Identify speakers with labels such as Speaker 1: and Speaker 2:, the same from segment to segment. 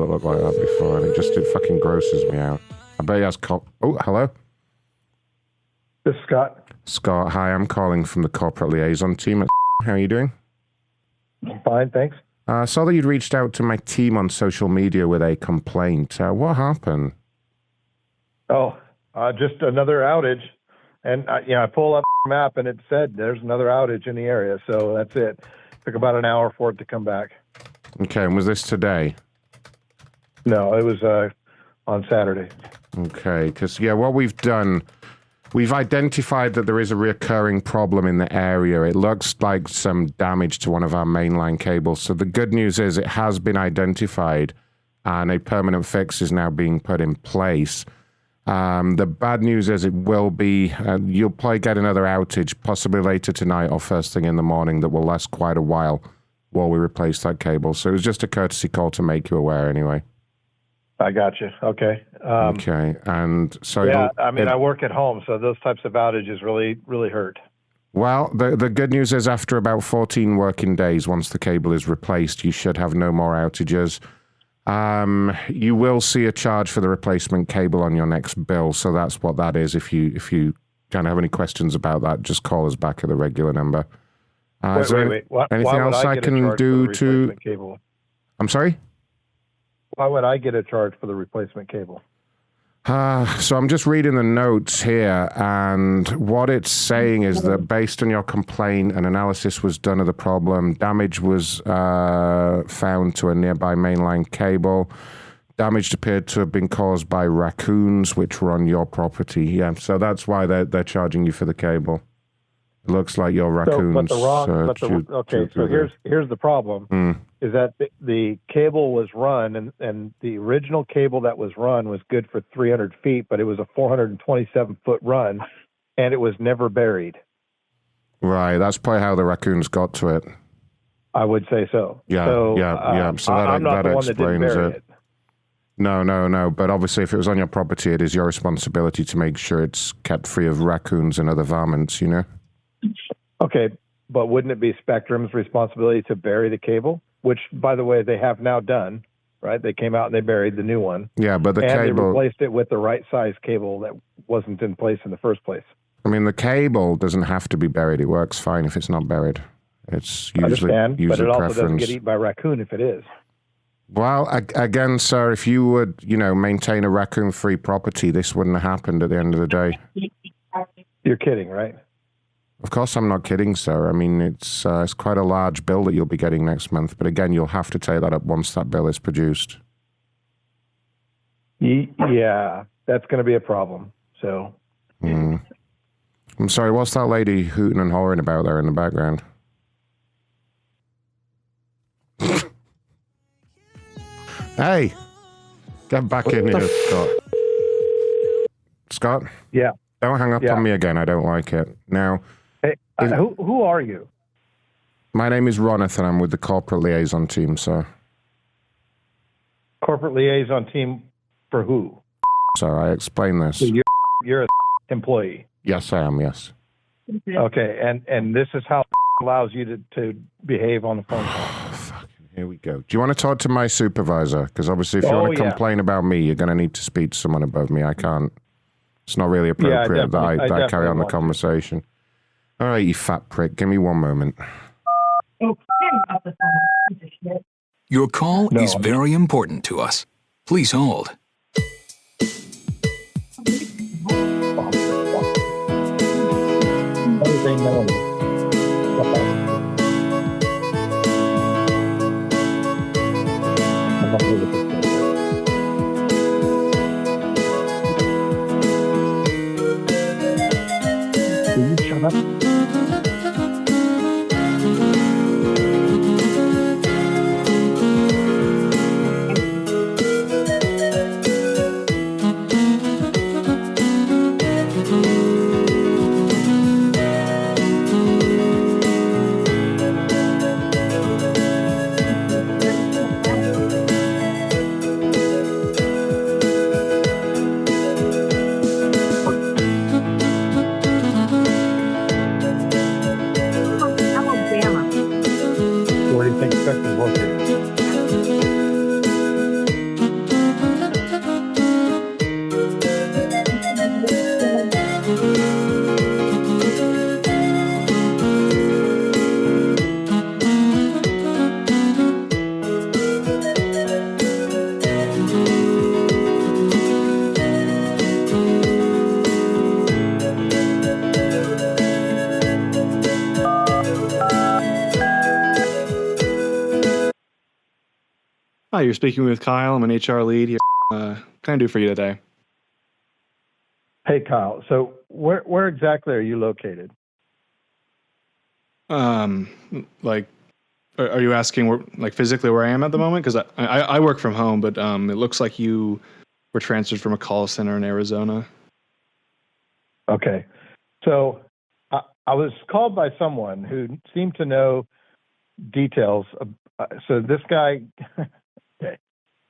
Speaker 1: it look like that before, and it fucking grosses me out. I bet he has Oh, hello?
Speaker 2: This is Scott.
Speaker 1: Scott, hi, I'm calling from the corporate liaison team. How are you doing?
Speaker 2: I'm fine, thanks.
Speaker 1: I saw that you'd reached out to my team on social media with a complaint. What happened?
Speaker 2: Oh, just another outage. And I pull up the map and it said there's another outage in the area. So that's it. Took about an hour for it to come back.
Speaker 1: Okay, and was this today?
Speaker 2: No, it was on Saturday.
Speaker 1: Okay, because, what we've done, we've identified that there is a recurring problem in the area. It looks like some damage to one of our mainline cables. So the good news is it has been identified and a permanent fix is now being put in place. The bad news is it will be, you'll probably get another outage, possibly later tonight or first thing in the morning, that will last quite a while we replace that cable. So it was just a courtesy call to make you aware anyway.
Speaker 2: I got you. Okay.
Speaker 1: Okay. And so...
Speaker 2: Yeah, I work at home, so those types of outages really, really hurt.
Speaker 1: Well, the good news is after about 14 working days, once the cable is replaced, you should have no more outages. You will see a charge for the replacement cable on your next bill, so that's what that is. If you kind of have any questions about that, just call us back at the regular number.
Speaker 2: Wait.
Speaker 1: Anything else I can do to...
Speaker 2: Cable?
Speaker 1: I'm sorry?
Speaker 2: Why would I get a charge for the replacement cable?
Speaker 1: So I'm just reading the notes here, and what it's saying is that based on your complaint, an analysis was done of the problem. Damage was found to a nearby mainline cable. Damage appeared to have been caused by raccoons, which were on your property. Yeah, so that's why they're charging you for the cable. It looks like your raccoons.
Speaker 2: Here's the problem. Is that the cable was run, and the original cable that was run was good for 300 feet, but it was a 427-foot run, and it was never buried.
Speaker 1: Right, that's probably how the raccoons got to it.
Speaker 2: I would say so.
Speaker 1: Yeah. So
Speaker 2: I'm not the one that didn't bury it.
Speaker 1: No. But obviously, if it was on your property, it is your responsibility to make sure it's kept free of raccoons and other varmints, you know?
Speaker 2: Okay, but wouldn't it be Spectrum's responsibility to bury the cable? Which, by the way, they have now done, right? They came out and they buried the new one.
Speaker 1: Yeah, but the cable...
Speaker 2: And they replaced it with the right size cable that wasn't in place in the first place.
Speaker 1: I mean, the cable doesn't have to be buried. It works fine if it's not buried. It's usually
Speaker 2: but it also
Speaker 1: preference.
Speaker 2: Doesn't get eaten by raccoon if it is.
Speaker 1: Well, again, sir, if you would, maintain a raccoon-free property, this wouldn't have happened at the end of the day.
Speaker 2: You're kidding, right?
Speaker 1: Of course, I'm not kidding, sir. I mean, it's quite a large bill that you'll be getting next month. But again, you'll have to take that up once that bill is produced.
Speaker 2: Yeah, that's going to be a problem. So,
Speaker 1: I'm sorry. What's that lady hooting and hollering about there in the background? Hey, get back in here, Scott. Scott?
Speaker 2: Yeah.
Speaker 1: Don't hang up on me again. I don't like it. Now...
Speaker 2: Hey, who are you?
Speaker 1: My name is Ronith, and I'm with the corporate liaison team, sir.
Speaker 2: Corporate liaison team for who?
Speaker 1: Sir, I explained this.
Speaker 2: So you're an employee?
Speaker 1: Yes, I am, yes.
Speaker 2: Okay, and this is how allows you to behave on the phone call.
Speaker 1: Fucking, here we go. Do you want to talk to my supervisor? Because obviously if you want to complain about me, you're going to need to speak to someone above me. I can't. It's not really appropriate that I carry on the conversation. All right, you fat prick. Give me one moment.
Speaker 3: Your call is very important to us. Please hold.
Speaker 2: Shut up.
Speaker 4: Hi, you're speaking with Kyle. I'm an HR lead here. What can I do for you today?
Speaker 2: Hey, Kyle. So where exactly are you located?
Speaker 4: Like, are you asking where, like, physically where I am at the moment? Because I work from home, but it looks like you were transferred from a call center in Arizona.
Speaker 2: Okay. So I was called by someone who seemed to know details. So this guy, okay.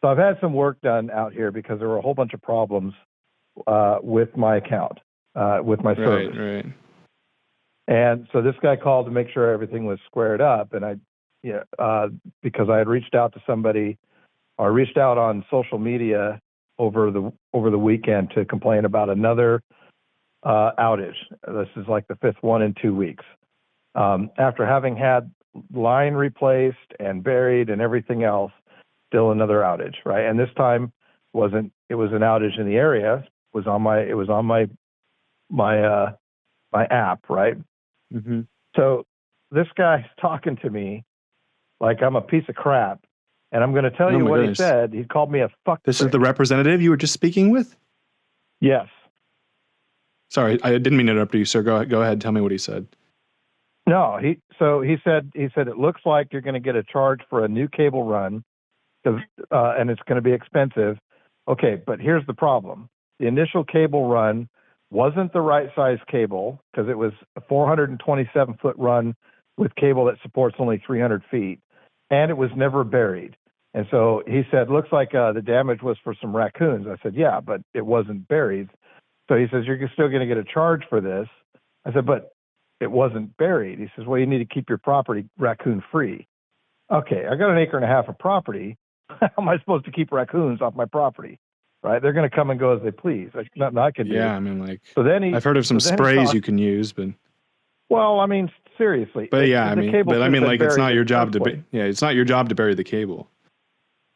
Speaker 2: So I've had some work done out here because there were a whole bunch of problems with my account, with my service.
Speaker 4: Right.
Speaker 2: And so this guy called to make sure everything was squared up. And because I had reached out to somebody, or reached out on social media over the weekend to complain about another outage. This is like the fifth one in 2 weeks. After having had line replaced and buried and everything else, still another outage, right? And this time it was an outage in the area. It was on my app, right?
Speaker 4: Mm-hmm.
Speaker 2: So this guy's talking to me like I'm a piece of crap, and I'm going to tell you what he said. He called me a fuck.
Speaker 4: This is the representative you were just speaking with?
Speaker 2: Yes.
Speaker 4: Sorry, I didn't mean to interrupt you, sir. Go ahead. Tell me what he said.
Speaker 2: No, he said it looks like you're going to get a charge for a new cable run, and it's going to be expensive. Okay, but here's the problem: the initial cable run wasn't the right size cable because it was a 427-foot run with cable that supports only 300 feet, and it was never buried. And so he said, looks like the damage was for some raccoons. I said, yeah, but it wasn't buried. So he says, you're still going to get a charge for this. I said, but it wasn't buried. He says, well, you need to keep your property raccoon free. Okay, I got an acre and a half of property. How am I supposed to keep raccoons off my property? Right? They're going to come and go as they please. There's nothing I can do.
Speaker 4: Yeah, I mean, like,
Speaker 2: so then
Speaker 4: I've heard of some sprays you can use, but.
Speaker 2: Well, I mean, seriously.
Speaker 4: But yeah, I mean, like, it's not your job to it's not your job to bury the cable.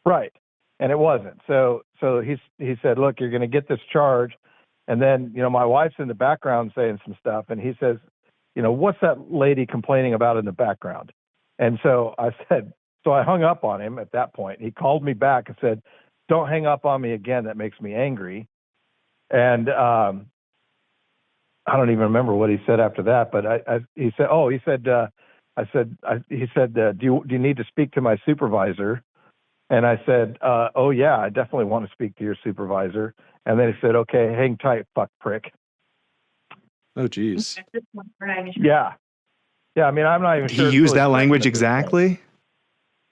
Speaker 2: Right. And it wasn't. So he said, look, you're going to get this charge. And then, my wife's in the background saying some stuff. And he says, what's that lady complaining about in the background? And so I hung up on him at that point. He called me back and said, don't hang up on me again. That makes me angry. And I don't even remember what he said after that, but he said, do you need to speak to my supervisor? And I said, oh yeah, I definitely want to speak to your supervisor. And then he said, okay, hang tight, fuck prick.
Speaker 4: Oh, geez.
Speaker 2: Yeah. I mean, I'm not even sure.
Speaker 4: He used that language exactly?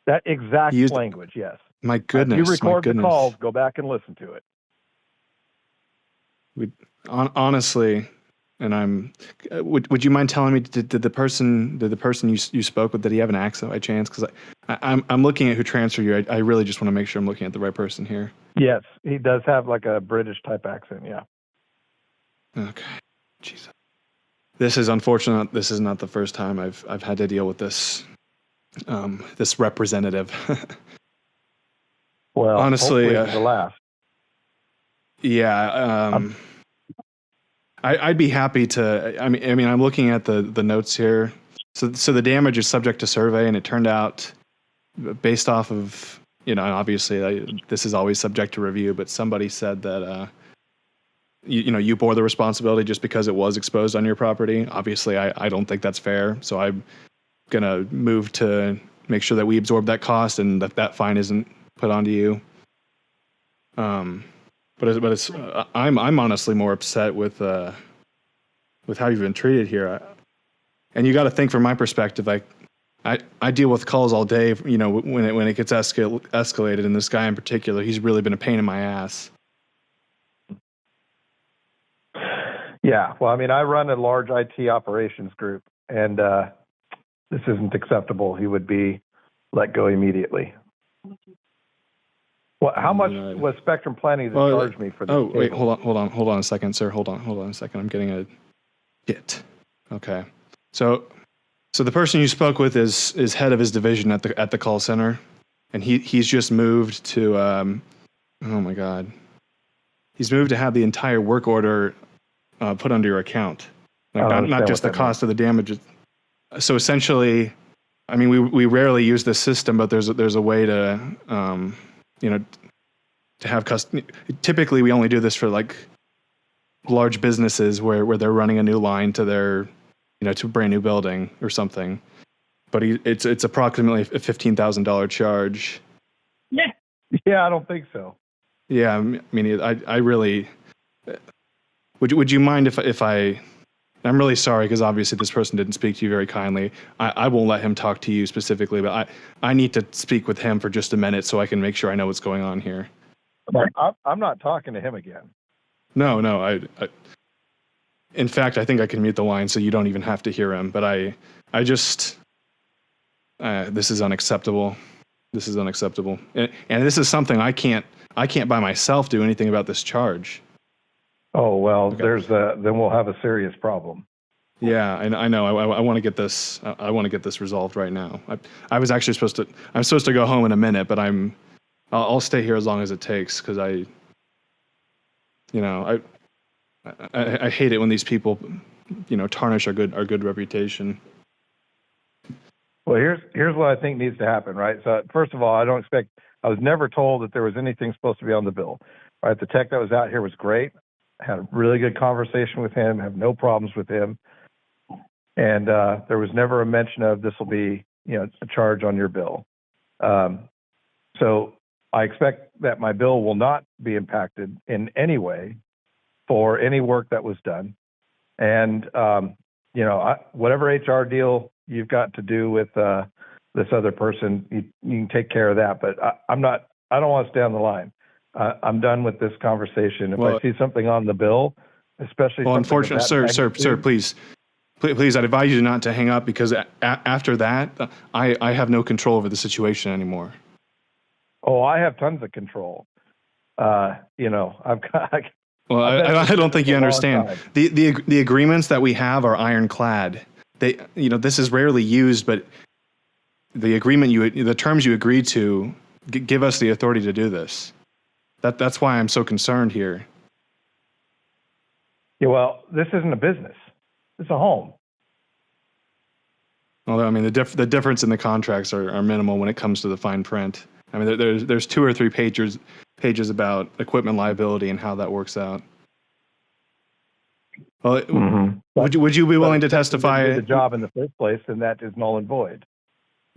Speaker 2: That exact language, yes.
Speaker 4: My goodness.
Speaker 2: If you record the calls, go back and listen to it.
Speaker 4: Honestly, and would you mind telling me, did the person you spoke with, did he have an accent by chance? Because I'm looking at who transferred you. I really just want to make sure I'm looking at the right person here.
Speaker 2: Yes, he does have like a British type accent. Yeah.
Speaker 4: Okay. Jesus. This is unfortunate. This is not the first time I've had to deal with this this representative.
Speaker 2: Well,
Speaker 4: honestly,
Speaker 2: the last.
Speaker 4: Yeah. I'd be happy to. I mean, I'm looking at the notes here. So the damage is subject to survey, and it turned out, based off of, obviously this is always subject to review, but somebody said that you bore the responsibility just because it was exposed on your property. Obviously, I don't think that's fair. So I'm gonna move to make sure that we absorb that cost and that fine isn't put onto you. But it's I'm honestly more upset with how you've been treated here. And you got to think, from my perspective, I deal with calls all day. When it gets escalated, and this guy in particular, he's really been a pain in my ass.
Speaker 2: Yeah, well, I mean, I run a large IT operations group, and this isn't acceptable. He would be let go immediately. Well, how much was Spectrum planning to charge me for this?
Speaker 4: Oh, wait, hold on a second, sir. Hold on a second. I'm getting a hit. Okay. So the person you spoke with is head of his division at the call center, and he's just moved to oh my God. He's moved to have the entire work order put under your account. Like not just the cost of the damage. So essentially, I mean, we rarely use this system, but there's a way to to have typically we only do this for like large businesses where they're running a new line to their, to a brand new building or something. But it's approximately a $15,000 charge.
Speaker 2: Yeah, I don't think so.
Speaker 4: Yeah, I mean, I really would you mind if I'm really sorry because obviously this person didn't speak to you very kindly. I won't let him talk to you specifically, but I need to speak with him for just a minute so I can make sure I know what's going on here.
Speaker 2: I'm not talking to him again.
Speaker 4: No, in fact, I think I can mute the line so you don't even have to hear him. But I just, this is unacceptable. This is unacceptable, and this is something I can't by myself do anything about this charge.
Speaker 2: Oh well,
Speaker 4: Okay.
Speaker 2: then we'll have a serious problem.
Speaker 4: Yeah, I know. I want to get this. I want to get this resolved right now. I was actually I'm supposed to go home in a minute, but I'll stay here as long as it takes because I hate it when these people, tarnish our good reputation.
Speaker 2: Well, here's what I think needs to happen, right? So first of all, I was never told that there was anything supposed to be on the bill. Right? The tech that was out here was great. I had a really good conversation with him, have no problems with him. And there was never a mention of this will be, a charge on your bill. So I expect that my bill will not be impacted in any way for any work that was done. And, whatever HR deal you've got to do with this other person, you can take care of that. But I don't want to stay on the line. I'm done with this conversation. If I see something on the bill, especially
Speaker 4: unfortunately, sir, please, I'd advise you not to hang up because after that, I have no control over the situation anymore.
Speaker 2: Oh, I have tons of control. I've got.
Speaker 4: Well, I don't think you understand. The agreements that we have are ironclad. This is rarely used, but the terms you agreed to give us the authority to do this. That's why I'm so concerned here.
Speaker 2: Yeah, well, this isn't a business. It's a home.
Speaker 4: Although, I mean, the difference in the contracts are minimal when it comes to the fine print. I mean, there's 2 or 3 pages about equipment liability and how that works out. Well, would you be willing to testify?
Speaker 2: Did the job in the first place, then that is null and void.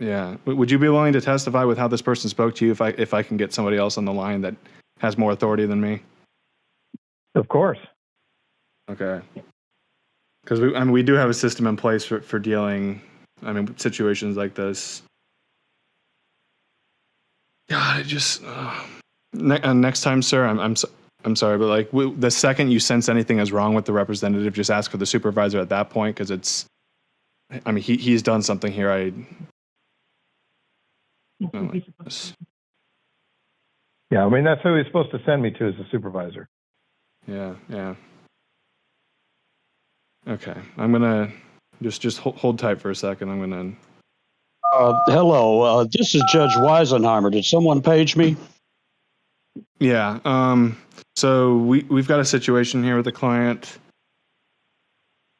Speaker 4: Yeah. Would you be willing to testify with how this person spoke to you if I can get somebody else on the line that has more authority than me?
Speaker 2: Of course.
Speaker 4: Okay. Because we do have a system in place for dealing, with situations like this. God, it just next time, sir. I'm sorry, but like the second you sense anything is wrong with the representative, just ask for the supervisor at that point because he's done something here.
Speaker 2: Yeah, that's who he's supposed to send me to as a supervisor.
Speaker 4: Yeah. Okay, I'm gonna just hold tight for a second. I'm gonna.
Speaker 5: Hello, this is Judge Weisenheimer. Did someone page me?
Speaker 4: Yeah. So we've got a situation here with a client.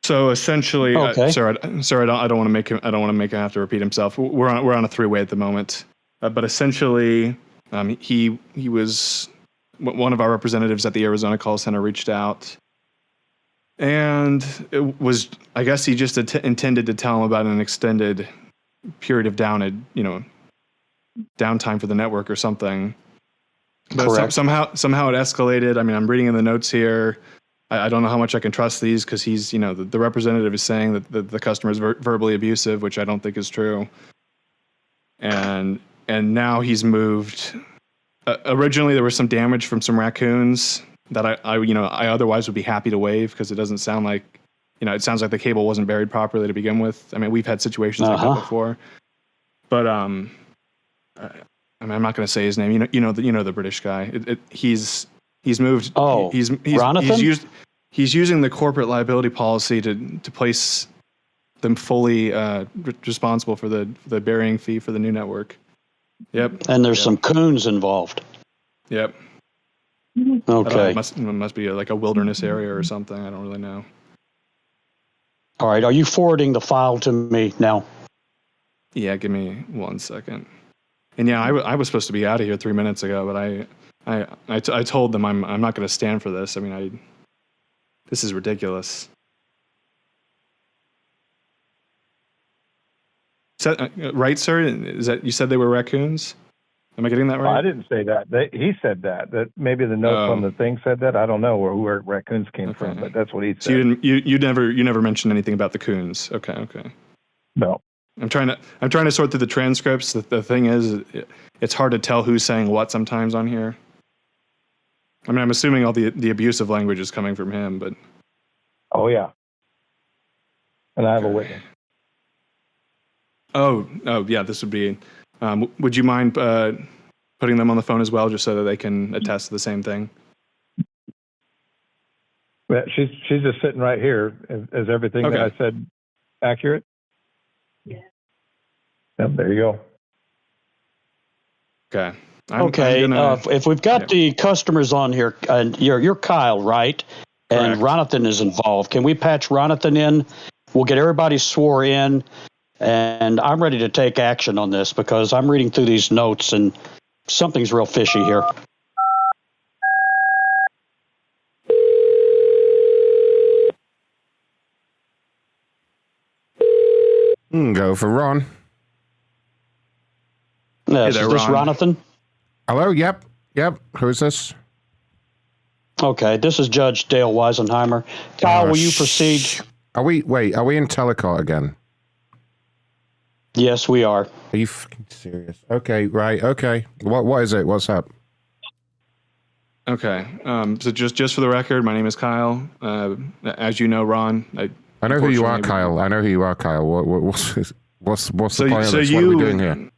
Speaker 4: So essentially,
Speaker 5: okay.
Speaker 4: Sir, I don't want to make him. I don't want to make him have to repeat himself. We're on a 3-way at the moment. But essentially, he was one of our representatives at the Arizona call center reached out, and it was, I guess, he just intended to tell him about an extended period of downtime for the network or something. But somehow it escalated. I'm reading in the notes here. I don't know how much I can trust these because he's, the representative is saying that the customer is verbally abusive, which I don't think is true. And now he's moved. Originally, there was some damage from some raccoons that I otherwise would be happy to waive because it doesn't sound like, it sounds like the cable wasn't buried properly to begin with. We've had situations like that before. But I'm not going to say his name. You know the British guy. He's moved.
Speaker 5: Oh,
Speaker 4: He's using the corporate liability policy to place them fully responsible for the burying fee for the new network. Yep.
Speaker 5: And there's some coons involved.
Speaker 4: Yep.
Speaker 5: Okay.
Speaker 4: It must be like a wilderness area or something. I don't really know.
Speaker 5: All right. Are you forwarding the file to me now?
Speaker 4: Yeah, give me 1 second. And yeah, I was supposed to be out of here 3 minutes ago, but I told them I'm not going to stand for this. I mean, this is ridiculous. Right, sir? Is that you said they were raccoons? Am I getting that right?
Speaker 2: I didn't say that. He said that. That maybe the notes on the thing said that. I don't know where raccoons came from, but that's what he said.
Speaker 4: So you never mentioned anything about the coons. Okay.
Speaker 2: No.
Speaker 4: I'm trying to sort through the transcripts. The thing is, it's hard to tell who's saying what sometimes on here. I mean, I'm assuming all the abusive language is coming from him, but.
Speaker 2: Oh yeah. And I have a witness.
Speaker 4: Oh yeah. This would be. Would you mind putting them on the phone as well, just so that they can attest to the same thing?
Speaker 2: Yeah, she's just sitting right here. Is everything that I said accurate? Yeah. Yep, there you go.
Speaker 4: Okay.
Speaker 5: If we've got the customers on here, and you're Kyle, right? And
Speaker 4: Correct.
Speaker 5: Ronathan is involved. Can we patch Ronathan in? We'll get everybody swore in. And I'm ready to take action on this because I'm reading through these notes and something's real fishy here.
Speaker 1: Go for Ron.
Speaker 5: Yes, is this Ronathan?
Speaker 1: Hello, yep. Who is this?
Speaker 5: Okay, this is Judge Dale Weisenheimer. Kyle, will you proceed?
Speaker 1: Are we in Telecourt again?
Speaker 5: Yes, we are.
Speaker 1: Are you fucking serious? Okay, right, okay. What is it? What's up?
Speaker 4: Okay. So just for the record, my name is Kyle. As you know, Ron,
Speaker 1: I know who you are, Kyle. I know who you are, Kyle. What's the point of this? What are we doing here?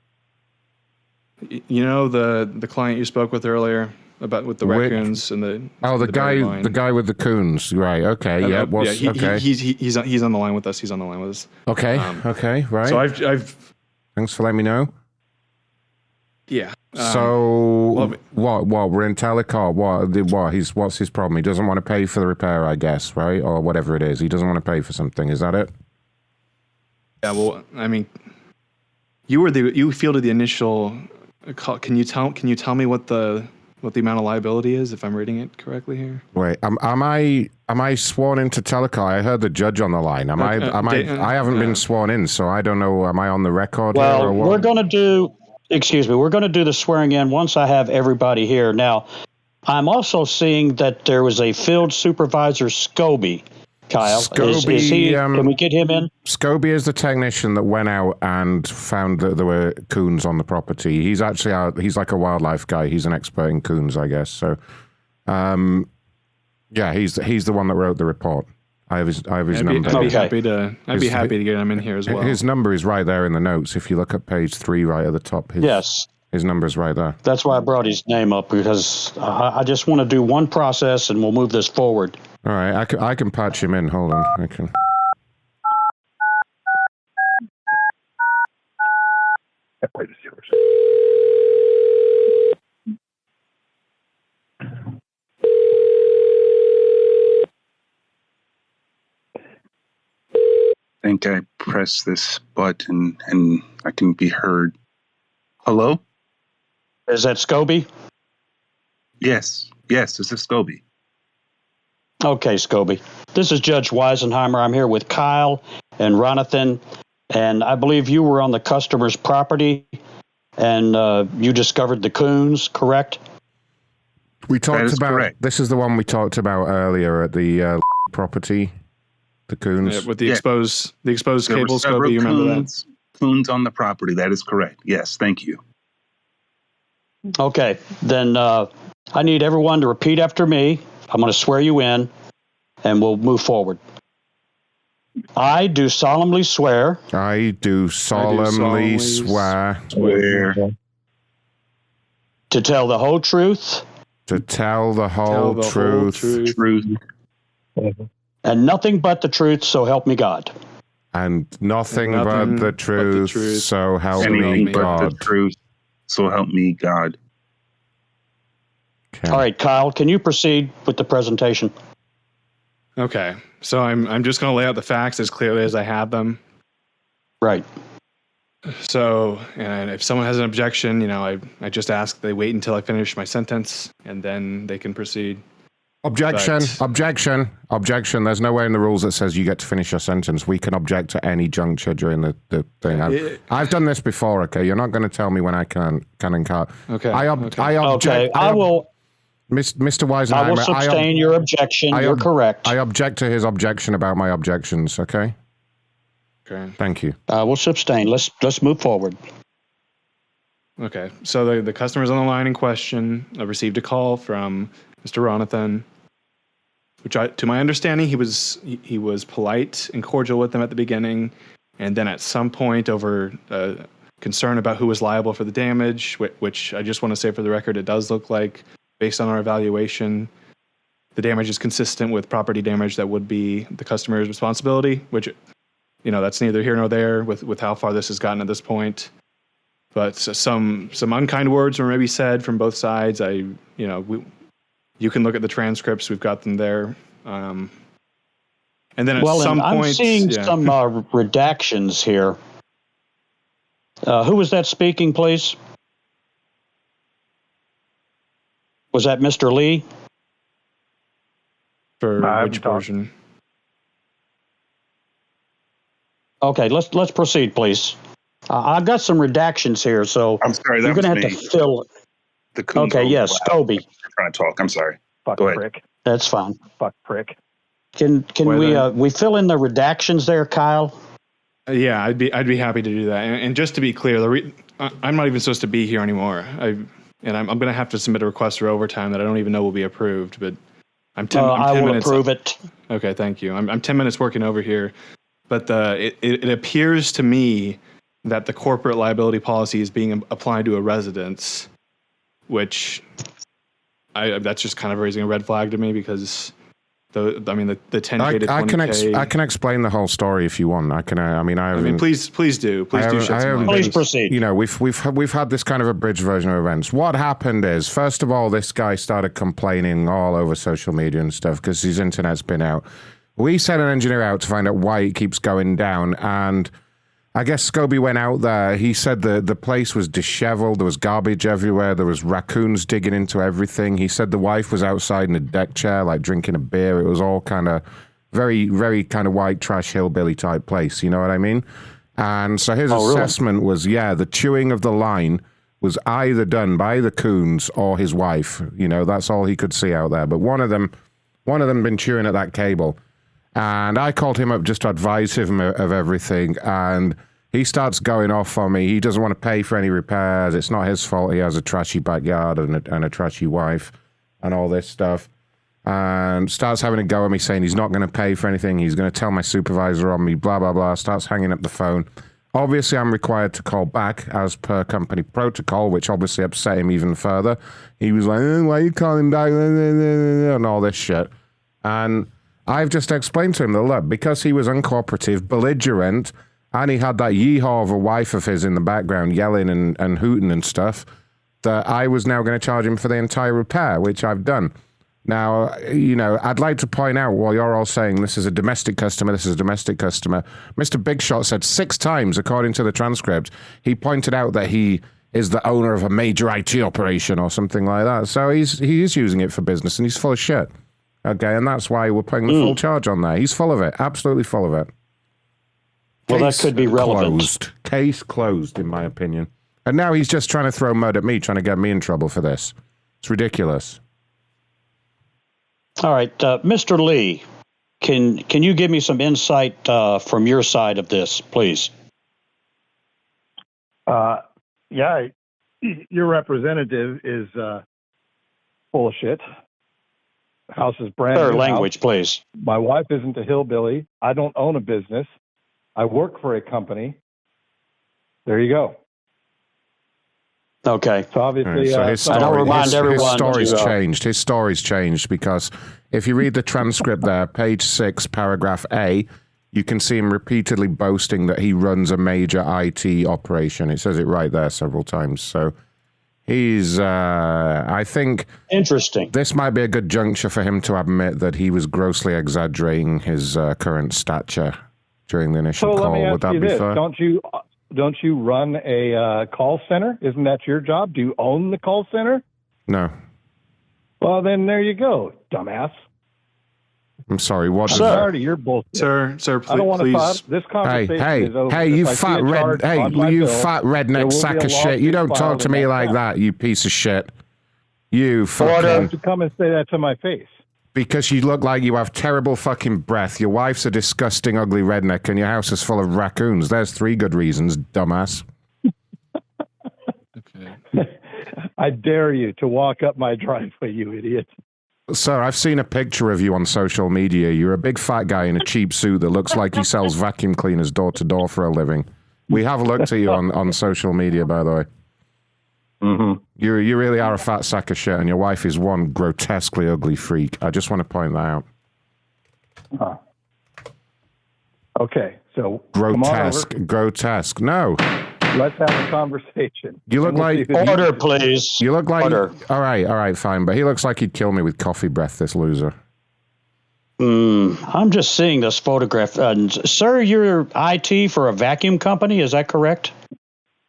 Speaker 4: You know the client you spoke with earlier with the raccoons and the
Speaker 1: guy with the coons, right? Okay,
Speaker 4: he's on the line with us. He's on the line with us.
Speaker 1: Okay, okay, right.
Speaker 4: So I've
Speaker 1: thanks for letting me know.
Speaker 4: Yeah.
Speaker 1: So what? We're in Telecourt. What's his problem? He doesn't want to pay for the repair, I guess, right? Or whatever it is. He doesn't want to pay for something. Is that it?
Speaker 4: Yeah. Well, I mean, you fielded the initial call. Can you tell me what the amount of liability is, if I'm reading it correctly here?
Speaker 1: Wait, am I sworn into Telecourt? I heard the judge on the line. I haven't been sworn in, so I don't know. Am I on the record here or what?
Speaker 5: We're going to do the swearing in once I have everybody here. Now, I'm also seeing that there was a field supervisor, Scobie. Kyle, is he? Can we get him in?
Speaker 1: Scobie is the technician that went out and found that there were coons on the property. He's actually out. He's like a wildlife guy. He's an expert in coons, I guess. So, yeah, he's the one that wrote the report. I have his number.
Speaker 4: I'd be happy to get him in here as well.
Speaker 1: His number is right there in the notes. If you look at page 3, right at the top. His number is right there.
Speaker 5: That's why I brought his name up, because I just want to do one process and we'll move this forward.
Speaker 1: All right, I can patch him in. Hold on, I can.
Speaker 6: I think I press this button and I can be heard. Hello?
Speaker 5: Is that Scobie?
Speaker 6: Yes, this is Scobie.
Speaker 5: Okay, Scobie. This is Judge Weisenheimer. I'm here with Kyle and Ronathan, and I believe you were on the customer's property and you discovered the coons, correct?
Speaker 1: We talked about
Speaker 6: correct.
Speaker 1: This is the one we talked about earlier at the property, the coons.
Speaker 4: Yeah, with the exposed cables, Scobie, you remember that?
Speaker 6: Coons on the property, that is correct. Yes, thank you.
Speaker 5: Okay, then I need everyone to repeat after me. I'm going to swear you in, and we'll move forward. I do solemnly swear.
Speaker 1: I do solemnly swear.
Speaker 5: To tell the whole truth.
Speaker 1: To tell the whole truth.
Speaker 5: And nothing but the truth, so help me God.
Speaker 1: And nothing but the truth, so help me God.
Speaker 6: The truth, so help me God.
Speaker 1: Okay.
Speaker 5: All right, Kyle, can you proceed with the presentation?
Speaker 4: Okay, so I'm just going to lay out the facts as clearly as I have them.
Speaker 5: Right.
Speaker 4: So, and if someone has an objection, I just ask they wait until I finish my sentence, and then they can proceed.
Speaker 1: Objection,
Speaker 4: But-
Speaker 1: objection. There's nowhere in the rules that says you get to finish your sentence. We can object to any juncture during the thing. I've done this before, okay? You're not going to tell me when I can and can't.
Speaker 4: Okay.
Speaker 1: I object.
Speaker 5: Okay, I will.
Speaker 1: Mr. Weisenheimer,
Speaker 5: I will sustain your objection. You're correct.
Speaker 1: I object to his objection about my objections, okay?
Speaker 4: Okay.
Speaker 1: Thank you.
Speaker 5: I will sustain. Let's move forward.
Speaker 4: Okay. So the customer's on the line in question. I received a call from Mr. Ronathan, which, to my understanding, he was polite and cordial with them at the beginning, and then at some point, over concern about who was liable for the damage, which I just want to say for the record, it does look like, based on our evaluation, the damage is consistent with property damage that would be the customer's responsibility, which, that's neither here nor there with how far this has gotten at this point. But some unkind words were maybe said from both sides. You can look at the transcripts. We've got them there. And then at some point,
Speaker 5: I'm seeing some redactions here. Who was that speaking, please? Was that Mr. Lee?
Speaker 4: For
Speaker 2: I'm
Speaker 4: which
Speaker 2: talking.
Speaker 4: version?
Speaker 5: Okay, let's proceed, please. I've got some redactions here, so
Speaker 6: I'm sorry,
Speaker 5: you're
Speaker 6: that
Speaker 5: going to
Speaker 6: was
Speaker 5: have
Speaker 6: me.
Speaker 5: to fill.
Speaker 6: The coons
Speaker 5: Okay,
Speaker 6: are
Speaker 5: yes,
Speaker 6: loud.
Speaker 5: Scobie.
Speaker 6: Trying to talk. I'm sorry.
Speaker 2: Fuck
Speaker 6: Go ahead.
Speaker 2: prick.
Speaker 5: That's fine.
Speaker 2: Fuck prick.
Speaker 5: Can
Speaker 4: Well,
Speaker 5: we fill in the redactions there, Kyle?
Speaker 4: Yeah, I'd be happy to do that. And just to be clear, I'm not even supposed to be here anymore. I'm going to have to submit a request for overtime that I don't even know will be approved. But I'm 10
Speaker 5: I will
Speaker 4: minutes.
Speaker 5: approve it.
Speaker 4: Okay, thank you. I'm 10 minutes working over here, but it appears to me that the corporate liability policy is being applied to a residence, which that's just kind of raising a red flag to me because the 10K to 20K.
Speaker 1: I can explain the whole story if you want.
Speaker 4: Please do. Please shed some light.
Speaker 5: Please proceed.
Speaker 1: We've had this kind of abridged version of events. What happened is, first of all, this guy started complaining all over social media and stuff because his internet's been out. We sent an engineer out to find out why it keeps going down, and I guess Scobie went out there. He said the place was disheveled. There was garbage everywhere. There was raccoons digging into everything. He said the wife was outside in a deck chair, like drinking a beer. It was all kind of very, very kind of white trash hillbilly type place. You know what I mean? And so his assessment was, the chewing of the line was either done by the coons or his wife. That's all he could see out there. But one of them been chewing at that cable. And I called him up just to advise him of everything, and he starts going off on me. He doesn't want to pay for any repairs. It's not his fault. He has a trashy backyard and a trashy wife and all this stuff. And starts having a go at me saying he's not going to pay for anything. He's going to tell my supervisor on me, blah, blah, blah. Starts hanging up the phone. Obviously, I'm required to call back as per company protocol, which obviously upset him even further. He was like, why are you calling back? And all this shit. And I've just explained to him that, look, because he was uncooperative, belligerent, and he had that yeehaw of a wife of his in the background yelling and hooting and stuff, that I was now going to charge him for the entire repair, which I've done. Now, I'd like to point out, while you're all saying this is a domestic customer, Mr. Big Shot said 6 times, according to the transcript, he pointed out that he is the owner of a major IT operation or something like that. So he is using it for business, and he's full of shit. Okay, and that's why we're putting the full charge on there. He's full of it, absolutely full of it.
Speaker 5: Well, that could be relevant.
Speaker 1: Case closed, in my opinion. And now he's just trying to throw mud at me, trying to get me in trouble for this. It's ridiculous.
Speaker 5: All right, Mr. Lee, can you give me some insight from your side of this, please?
Speaker 2: Your representative is full of shit. House is brand
Speaker 5: Fair
Speaker 2: new
Speaker 5: language,
Speaker 2: house.
Speaker 5: please.
Speaker 2: My wife isn't a hillbilly. I don't own a business. I work for a company. There you go.
Speaker 5: Okay.
Speaker 2: So obviously,
Speaker 1: his story's changed because if you read the transcript there, page 6, paragraph A, you can see him repeatedly boasting that he runs a major IT operation. It says it right there several times. So he's, I think...
Speaker 5: Interesting.
Speaker 1: This might be a good juncture for him to admit that he was grossly exaggerating his current stature during the initial call. Would that be fair?
Speaker 2: Don't don't you run a call center? Isn't that your job? Do you own the call center?
Speaker 1: No.
Speaker 2: Well, then there you go, dumbass.
Speaker 1: I'm sorry. What?
Speaker 2: I'm tired of your bullshit.
Speaker 4: Sir,
Speaker 2: I don't want to
Speaker 4: please.
Speaker 2: talk. This conversation is over.
Speaker 1: Hey,
Speaker 2: If
Speaker 1: you
Speaker 2: I see
Speaker 1: fat
Speaker 2: a
Speaker 1: red,
Speaker 2: charge
Speaker 1: hey,
Speaker 2: on my
Speaker 1: you
Speaker 2: bill,
Speaker 1: fat
Speaker 2: there
Speaker 1: redneck
Speaker 2: will
Speaker 1: sack
Speaker 2: be a
Speaker 1: of shit. You don't
Speaker 2: lawsuit
Speaker 1: talk
Speaker 2: filed
Speaker 1: to
Speaker 2: in
Speaker 1: me
Speaker 2: that
Speaker 1: like
Speaker 2: town.
Speaker 1: that, you piece of shit. You
Speaker 2: Why
Speaker 1: fucking.
Speaker 2: don't you come and say that to my face?
Speaker 1: Because you look like you have terrible fucking breath. Your wife's a disgusting, ugly redneck, and your house is full of raccoons. There's 3 good reasons, dumbass.
Speaker 4: Okay.
Speaker 2: I dare you to walk up my driveway, you idiot.
Speaker 1: Sir, I've seen a picture of you on social media. You're a big fat guy in a cheap suit that looks like he sells vacuum cleaners door to door for a living. We have looked at you on social media, by the way.
Speaker 2: Mm-hmm.
Speaker 1: You really are a fat sack of shit, and your wife is one grotesquely ugly freak. I just want to point that out.
Speaker 2: Huh. Okay, so come on over.
Speaker 1: Grotesque. No.
Speaker 2: Let's have a conversation.
Speaker 1: You look like
Speaker 5: Order, please.
Speaker 1: You look like
Speaker 5: Order.
Speaker 1: All right, fine. But he looks like he'd kill me with coffee breath. This loser.
Speaker 5: I'm just seeing this photograph. Sir, you're IT for a vacuum company. Is that correct?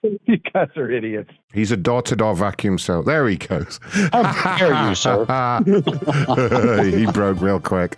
Speaker 2: You guys are idiots.
Speaker 1: He's a door-to-door vacuum cell. There he goes.
Speaker 5: How dare you, sir?
Speaker 1: He broke real quick.